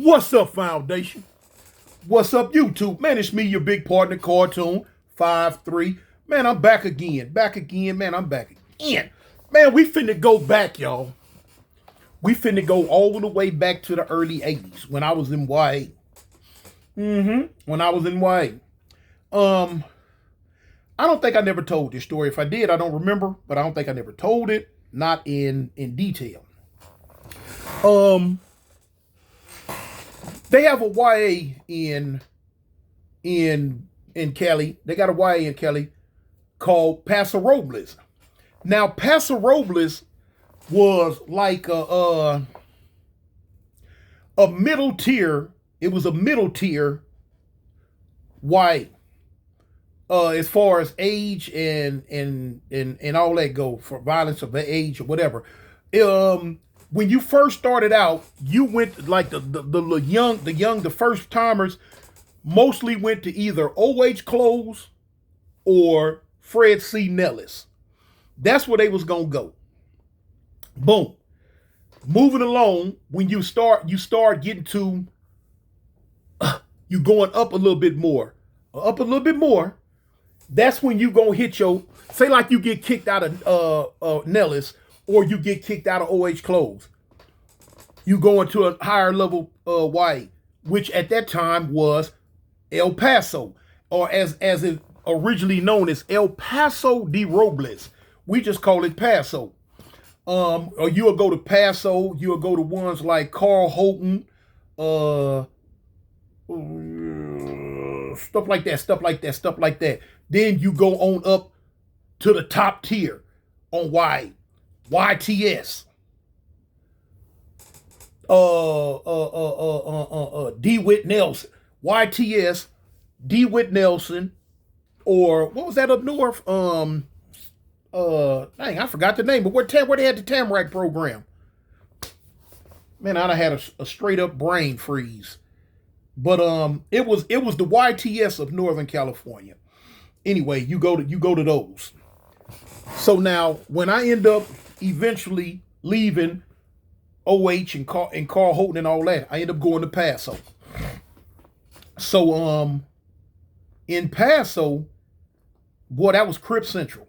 What's up, Foundation? What's up, YouTube? Man, it's me, your big partner, Cartoon 5-3. Man, I'm back again. Man, I'm back again. Man, we finna go back, y'all. We finna go all the way back to the early 80s when I was in YA. When I was in YA. I don't think I never told this story. If I did, I don't remember, but I don't think I never told it. Not in detail. They have a YA in Cali. They got a YA in Cali called Paso Robles. Now, Paso Robles was like a middle tier. It was a middle tier YA. As far as age and all that go, for violence of age or whatever. When you first started out, you went like the first timers mostly went to either O.H. Close or Fred C. Nellis. That's where they was gonna go. Boom. Moving along, when you start getting to you going up a little bit more. That's when you gonna hit your, say like you get kicked out of Nellis or you get kicked out of O.H. Close. You go into a higher level YA, which at that time was El Paso, or as it originally known as El Paso de Robles. We just call it Paso. Or you'll go to Paso, you'll go to ones like Carl Houghton, stuff like that. Then you go on up to the top tier on YTS. DeWitt Nelson. YTS, DeWitt Nelson, or what was that up north? Dang, I forgot the name, but where they had the Tamarack program. Man, I'd have had a straight up brain freeze. But it was the YTS of Northern California. Anyway, you go to those. So now when I end up eventually leaving OH and Carl Houghton and all that, I end up going to Paso. So in Paso, boy, that was Crip Central.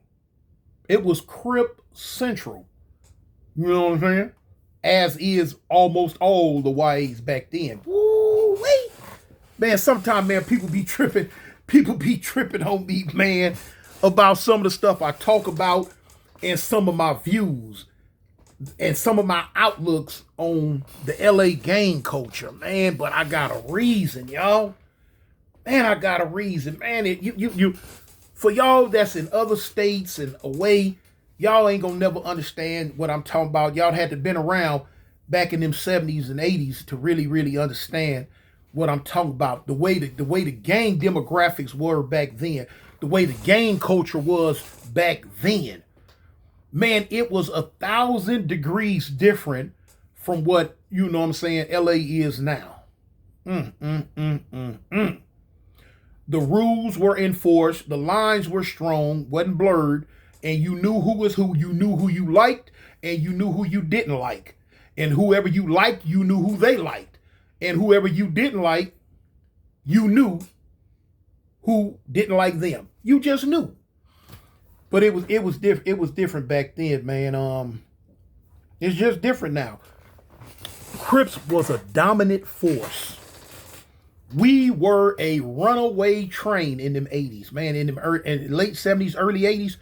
It was Crip Central. You know what I'm saying? As is almost all the YAs back then. Woo-wee. Man, sometimes, man, people be tripping on me, man, about some of the stuff I talk about and some of my views and some of my outlooks on the LA gang culture, man. But I got a reason, y'all. Man, I got a reason, man. You for y'all that's in other states and away, y'all ain't gonna never understand what I'm talking about. Y'all had to been around back in them 70s and 80s to really understand what I'm talking about. The way the gang demographics were back then, the way the gang culture was back then. Man, it was 1,000 degrees different from what, you know what I'm saying, LA is now. The rules were enforced, the lines were strong, wasn't blurred, and you knew who was who. You knew who you liked, and you knew who you didn't like. And whoever you liked, you knew who they liked. And whoever you didn't like, you knew who didn't like them. You just knew. But it was different back then, man. It's just different now. Crips was a dominant force. We were a runaway train in them 80s, man. In them late 70s, early 80s,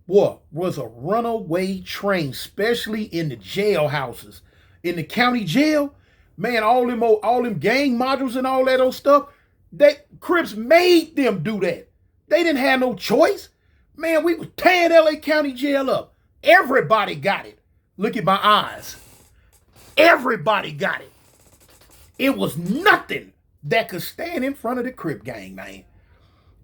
what was a runaway train, especially in the jailhouses, in the county jail. Man, all them gang modules and all that old stuff. Crips made them do that. They didn't have no choice. Man, we was tearing LA County Jail up. Everybody got it. Look at my eyes. Everybody got it. It was nothing that could stand in front of the Crip gang, man.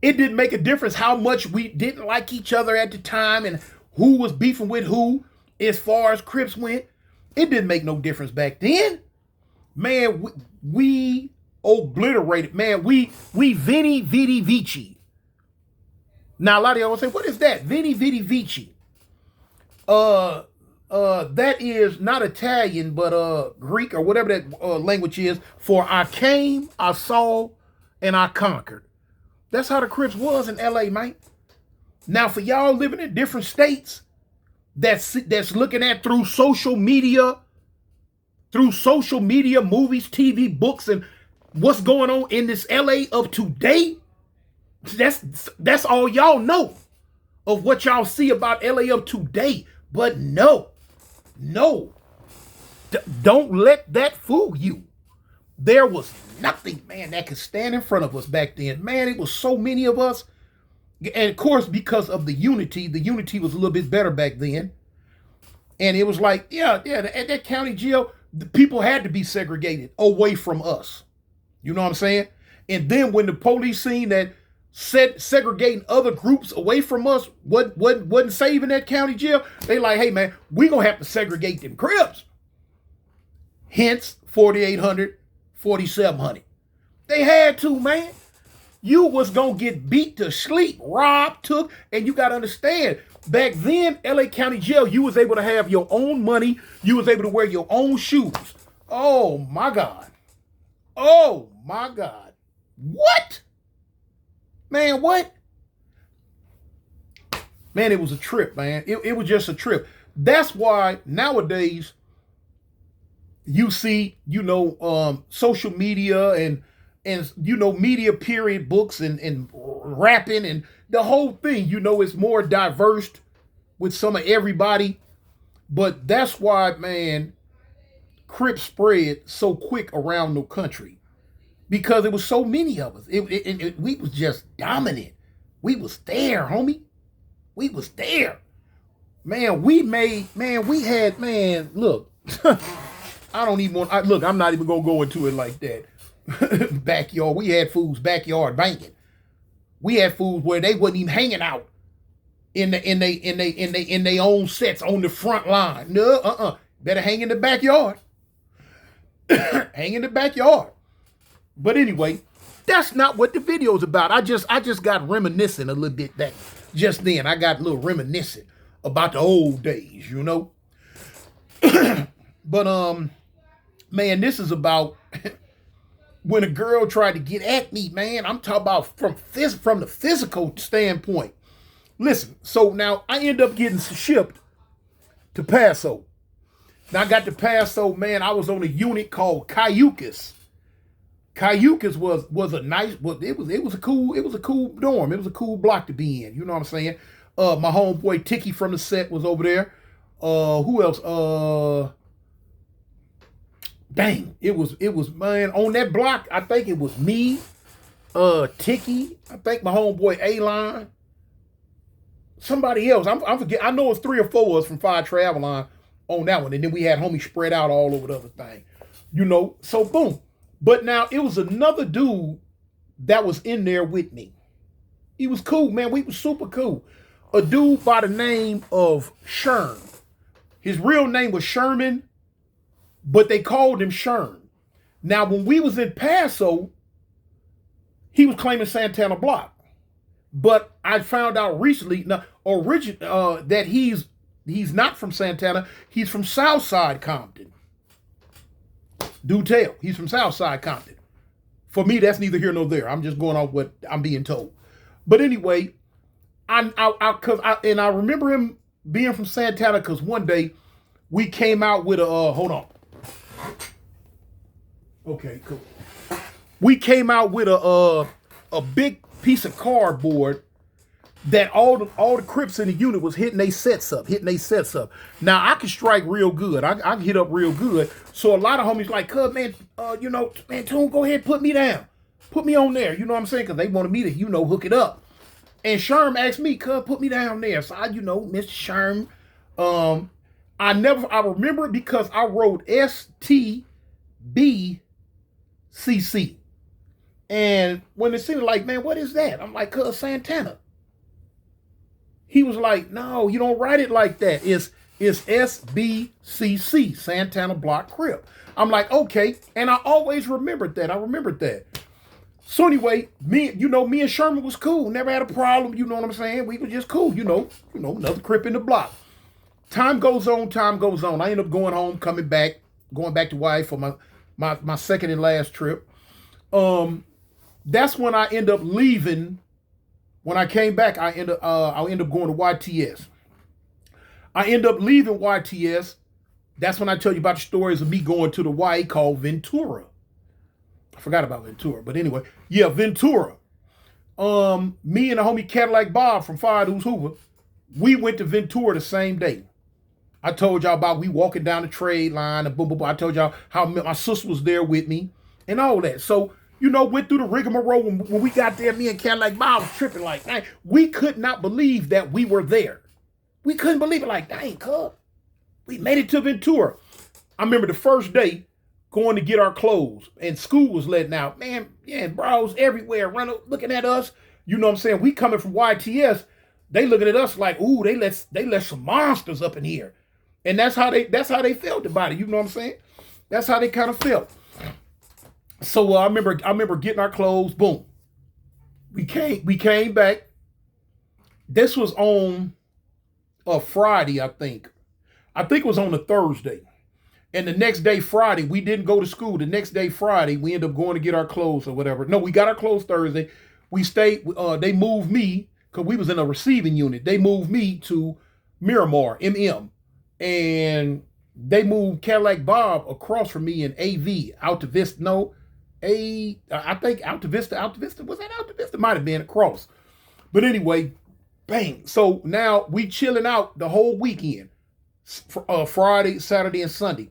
It didn't make a difference how much we didn't like each other at the time and who was beefing with who as far as Crips went. It didn't make no difference back then. Man, we obliterated. Man, we Veni Vidi Vici. Now, a lot of y'all will say, what is that? Veni Vidi Vici. that is not Italian, but Greek or whatever that language is for I came, I saw, and I conquered. That's how the Crips was in LA, man. Now for y'all living in different states that's looking at through social media, movies, TV, books, and what's going on in this LA of today, that's all y'all know of what y'all see about LA of today. But no, don't let that fool you. There was nothing, man, that could stand in front of us back then. Man, it was so many of us. And of course, because of the unity was a little bit better back then. And it was like, at that county jail, the people had to be segregated away from us. You know what I'm saying? And then when the police seen that segregating other groups away from us wasn't saving that county jail, they like, hey, man, we going to have to segregate them Crips. Hence, 4,800, 4,700. They had to, man. You was going to get beat to sleep, robbed, took, and you got to understand, back then, LA County Jail, you was able to have your own money. You was able to wear your own shoes. Oh, my God. Oh, my God. What? Man, what? Man, it was a trip, man. It was just a trip. That's why nowadays you see, social media and media period books and rapping and the whole thing, it's more diverse with some of everybody. But that's why, man, Crip spread so quick around the country. Because it was so many of us. We was just dominant. We was there, homie. We was there. Man, look. I don't even want, look, I'm not even going to go into it like that. Backyard. We had fools backyard banking. We had fools where they wasn't even hanging out in their own sets on the front line. No, better hang in the backyard. Hang in the backyard. But anyway, that's not what the video's about. I just got reminiscent a little bit that just then. I got a little reminiscent about the old days, But man, this is about when a girl tried to get at me, man. I'm talking about from the physical standpoint. Listen, so now I end up getting shipped to Paso. Now I got to Paso, man. I was on a unit called Cayucas. Cayucas was a nice, it was a cool dorm. It was a cool block to be in. You know what I'm saying? My homeboy Tiki from the set was over there. Who else? Dang, it was man on that block. I think it was me, Tiki. I think my homeboy A-Line. Somebody else. I'm forget. I know it's 3 or 4 of us from Fire Travel Line on that one, and then we had homies spread out all over the other thing. So boom. But now it was another dude that was in there with me. He was cool, man. We was super cool. A dude by the name of Sherman. His real name was Sherman, but they called him Sherman. Now, when we was in Paso, he was claiming Santana Block. But I found out recently that he's not from Santana. He's from Southside Compton. Do tell. He's from Southside Compton. For me, that's neither here nor there. I'm just going off what I'm being told. But anyway, I remember him being from Santana because one day we came out with hold on. Okay, cool. We came out with a big piece of cardboard that all the Crips in the unit was hitting their sets up. Now I can strike real good. I can hit up real good. So a lot of homies like, cuz man, man, Toon, go ahead, put me down. Put me on there. You know what I'm saying? Because they wanted me to, hook it up. And Sherm asked me, cuz, put me down there. So I, Mr. Sherm, I remember it because I wrote STBCC. And when they seen it, like, man, what is that? I'm like, cuz, Santana. He was like, no, you don't write it like that. It's SBCC, Santana Block Crip. I'm like, okay. And I always remembered that. So anyway, me and Sherman was cool. Never had a problem. You know what I'm saying? We was just cool, another Crip in the block. Time goes on, time goes on. I end up going home, going back to Hawaii for my second and last trip. That's when I end up leaving. When I came back, I end up going to YTS. I end up leaving YTS. That's when I tell you about the stories of me going to the Y called Ventura. I forgot about Ventura, but anyway, yeah, Ventura. Me and the homie Cadillac Bob from Fire News Hoover, we went to Ventura the same day. I told y'all about we walking down the trade line and boom, boom, boom. I told y'all how my sister was there with me and all that. So, went through the rigmarole when we got there. Me and Cadillac Bob was tripping like, dang, we could not believe that we were there. We couldn't believe it. Like, dang, cuz, we made it to Ventura. I remember the first day going to get our clothes and school was letting out. Man, yeah, bros everywhere looking at us. You know what I'm saying? We coming from YTS. They looking at us like, ooh, they let some monsters up in here. And that's how they felt about it. You know what I'm saying? That's how they kind of felt. So I remember getting our clothes. Boom. We came back. This was on a Friday, I think. I think it was on a Thursday. And the next day, Friday, we didn't go to school. The next day, Friday, we ended up going to get our clothes or whatever. No, we got our clothes Thursday. We stayed. They moved me because we was in a receiving unit. They moved me to Miramar, MM. And they moved Cadillac Bob across from me in AV, Alta Vista. No, I think Alta Vista. Was that Alta Vista? Might have been across. But anyway, bang. So now we chilling out the whole weekend. Friday, Saturday, and Sunday.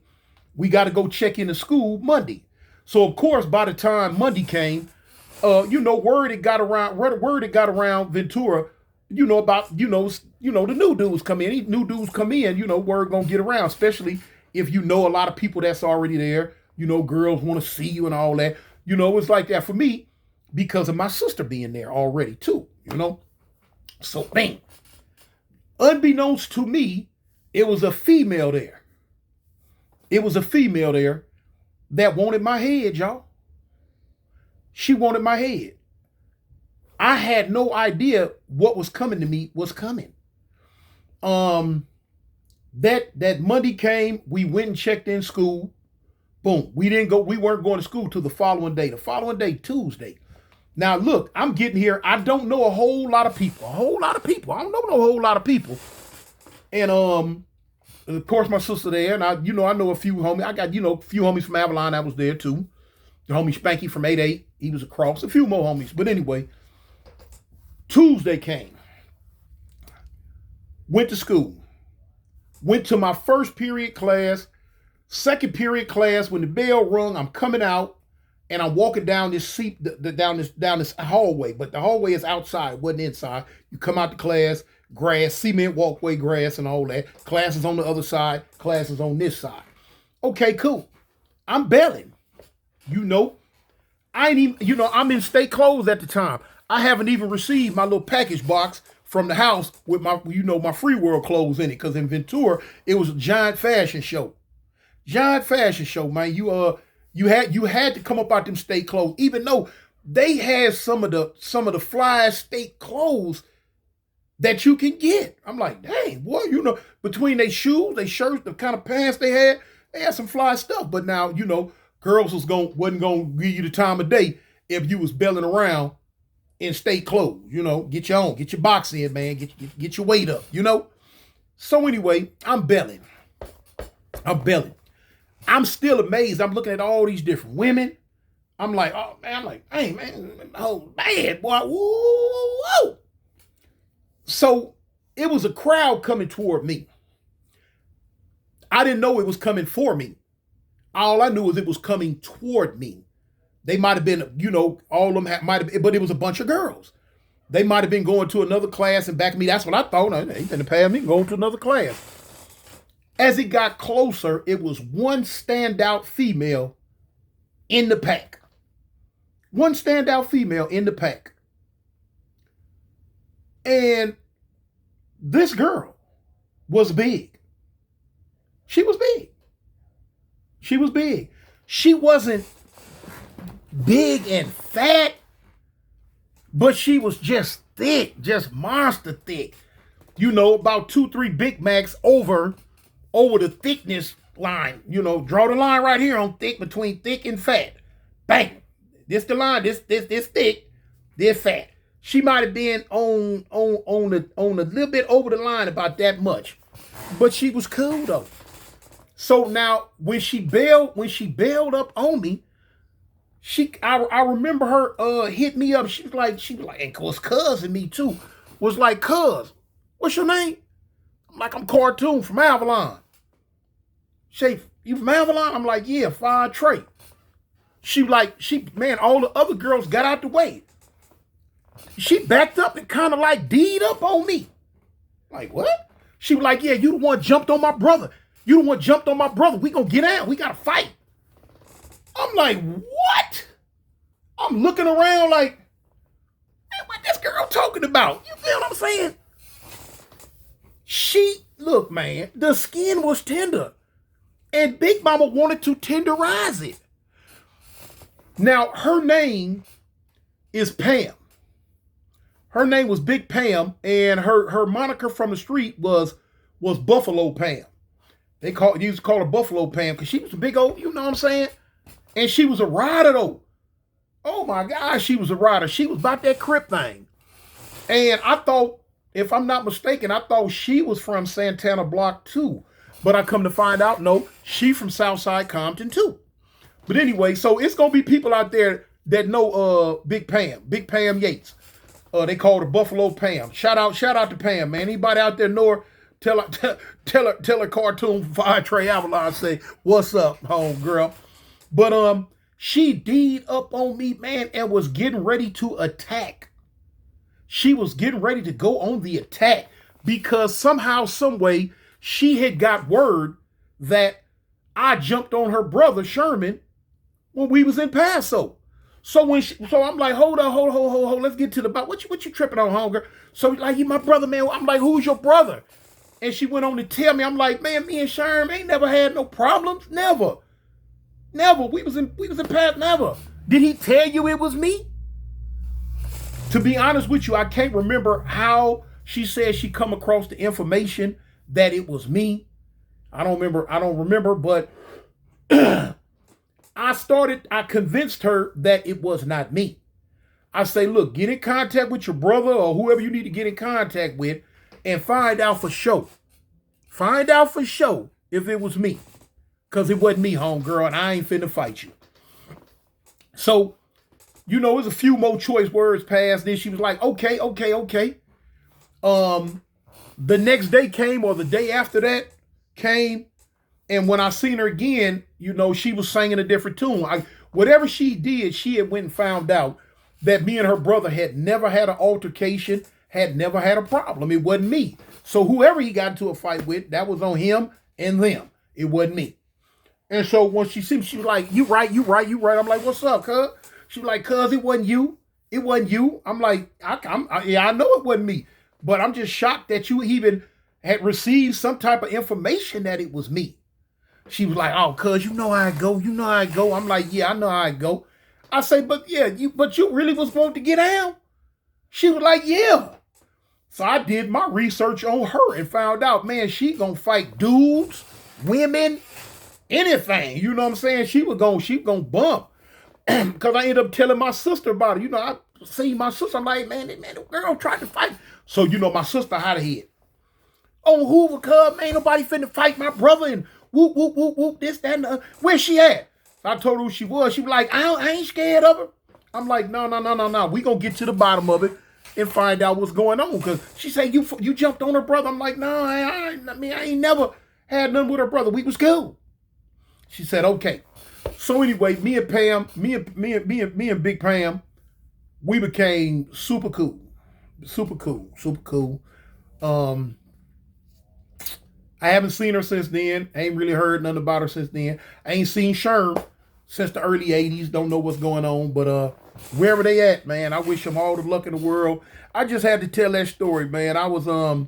We got to go check into school Monday. So of course, by the time Monday came, word it got around Ventura, about the new dudes come in. These new dudes come in, word gonna get around, especially if you know a lot of people that's already there. Girls want to see you and all that. It's like that for me because of my sister being there already too. So bang. Unbeknownst to me, it was a female there. It was a female there that wanted my head, y'all. She wanted my head. I had no idea what was coming to me was coming. That Monday came, we went and checked in school. Boom. We weren't going to school till the following day. The following day, Tuesday. Now look, I'm getting here. I don't know a whole lot of people. I don't know a whole lot of people. And of course my sister there, and I know a few homies. I got, a few homies from Avalon that was there too. The homie Spanky from 8-8, he was across. A few more homies. But anyway, Tuesday came. Went to school. Went to my first period class. Second period class, when the bell rung, I'm coming out and I'm walking down this down this hallway. But the hallway is outside, it wasn't inside. You come out to class, grass, cement walkway, grass and all that. Class is on the other side, class is on this side. Okay, cool. I'm belling. I ain't even, I'm in state clothes at the time. I haven't even received my little package box from the house with my, my free world clothes in it. Because in Ventura, it was a giant fashion show. Giant fashion show, man. You had to come up out them state clothes, even though they had some of the flyest state clothes that you can get. I'm like, dang, boy, between their shoes, their shirts, the kind of pants they had some fly stuff. But now, girls wasn't gonna give you the time of day if you was belling around in state clothes. Get your box in, man. Get your weight up. So anyway, I'm belling. I'm still amazed. I'm looking at all these different women. I'm like, oh man, hey man, oh bad boy, woo. So it was a crowd coming toward me. I didn't know it was coming for me. All I knew was it was coming toward me. They might have been, all of them might have been, but it was a bunch of girls. They might have been going to another class and back of me. That's what I thought. They didn't pay me going to another class. As it got closer, it was one standout female in the pack. One standout female in the pack. And this girl was big. She was big. She wasn't big and fat, but she was just thick, just monster thick. about 2-3 Big Macs over the thickness line. Draw the line right here on thick, between thick and fat. Bang. This the line. This thick. This fat. She might have been on a little bit over the line about that much, but she was cool though. So now when she bailed up on me, I remember her hit me up. She was like, and of course, cuz and me too was like, cuz, what's your name? I'm like, I'm Cartoon from Avalon. She, you from Avalon? I'm like, yeah, fine Trey. Man, all the other girls got out the way. She backed up and kind of like D'd up on me. Like, what? She was like, yeah, you the one jumped on my brother. You the one jumped on my brother. We gonna get out. We gotta fight. I'm like, what? I'm looking around like, man, what this girl talking about? You feel what I'm saying? Look, man, the skin was tender. And Big Mama wanted to tenderize it. Now, her name is Pam. Her name was Big Pam, and her moniker from the street was Buffalo Pam. They used to call her Buffalo Pam because she was a big old, you know what I'm saying? And she was a rider though. Oh my gosh, she was a rider. She was about that Crip thing. And I thought, if I'm not mistaken, I thought she was from Santana Block too. But I come to find out, no, she from Southside Compton too. But anyway, so it's gonna be people out there that know Big Pam Yates. They call her Buffalo Pam. Shout out to Pam, man. Anybody out there know her? Tell her Cartoon Fire Trey Avalon say, what's up, homegirl? But she D'd up on me, man, and was getting ready to attack. She was getting ready to go on the attack because somehow, some way, she had got word that I jumped on her brother Sherman when we was in Paso. So I'm like, hold on, let's get to the bottom. What you tripping on, homegirl? So like, you my brother, man. I'm like, who's your brother? And she went on to tell me, I'm like, man, me and Sherman ain't never had no problems. Never. We was in Paso, never. Did he tell you it was me? To be honest with you, I can't remember how she said she come across the information that it was me. I don't remember, but I convinced her that it was not me. I say, look, get in contact with your brother or whoever you need to get in contact with and find out for sure. Find out for sure if it was me. Because it wasn't me, homegirl, and I ain't finna fight you. So, there's a few more choice words passed. Then she was like, okay. The next day came, or the day after that came, and when I seen her again, she was singing a different tune. Whatever she did, she had went and found out that me and her brother had never had an altercation, had never had a problem. It wasn't me. So whoever he got into a fight with, that was on him and them. It wasn't me. And so when she seen me, she was like, you right. I'm like, what's up, cuz? She was like, cuz, it wasn't you. I'm like, I know it wasn't me. But I'm just shocked that you even had received some type of information that it was me. She was like, oh, cuz, you know how I go. I'm like, yeah, I know how I go. I say, but you really was wanting to get out? She was like, yeah. So I did my research on her and found out, man, she gonna fight dudes, women, anything. You know what I'm saying? She gonna bump. Because I ended up telling my sister about it. I seen my sister. I'm like, man, the girl tried to fight. So, my sister had a head. On Hoover, cuz, ain't nobody finna fight my brother and whoop, whoop, whoop, whoop, this, that, and the other. Where she at? So I told her who she was. She was like, I ain't scared of her. I'm like, no. We gonna get to the bottom of it and find out what's going on. Because she said, you jumped on her brother. I'm like, no, I ain't never had nothing with her brother. We was cool. She said, okay. So anyway, me and Big Pam, we became super cool. I haven't seen her since then. I ain't really heard nothing about her since then. I ain't seen Sherman since the early 80s. Don't know what's going on, but wherever they at, man, I wish them all the luck in the world. I just had to tell that story, man. I was I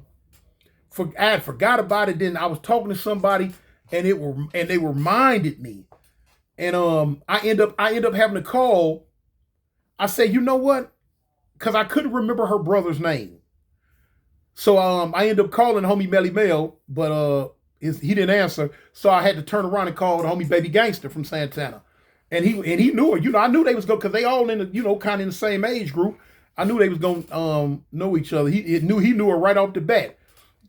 had forgot about it. Then I was talking to somebody, and they reminded me. And I end up having to call. I say, you know what? Because I couldn't remember her brother's name. So I ended up calling homie Melly Mel, but he didn't answer. So I had to turn around and call the homie Baby Gangster from Santana. And he knew her. You know, I knew they was going, because they all in the, you know, kind of in the same age group. I knew they was going to know each other. He knew her right off the bat.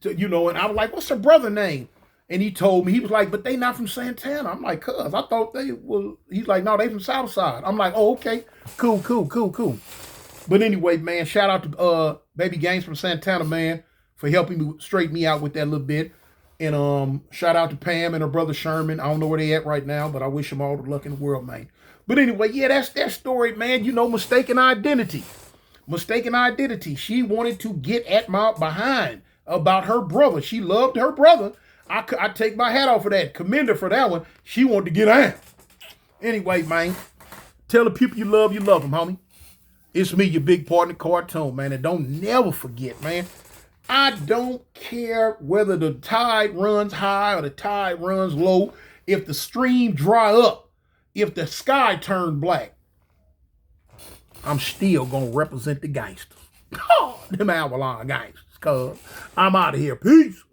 So, you know, and I was like, what's her brother name? And he told me, he was like, but they not from Santana. I'm like, cuz, I thought they were, he's like, no, they from Southside. I'm like, oh, okay. Cool. But anyway, man, shout out to Baby Gangs from Santana, man, for helping me straighten me out with that little bit. And shout out to Pam and her brother Sherman. I don't know where they at right now, but I wish them all the luck in the world, man. But anyway, yeah, that's that story, man. You know, mistaken identity. She wanted to get at my behind about her brother. She loved her brother. I take my hat off for that. Commend her for that one. She wanted to get at. Anyway, man, tell the people you love them, homie. It's me, your big partner, Cartoon, man. And don't never forget, man, I don't care whether the tide runs high or the tide runs low, if the stream dry up, if the sky turn black, I'm still going to represent the gangsters. Them Avalon gangsters, cuz I'm out of here. Peace.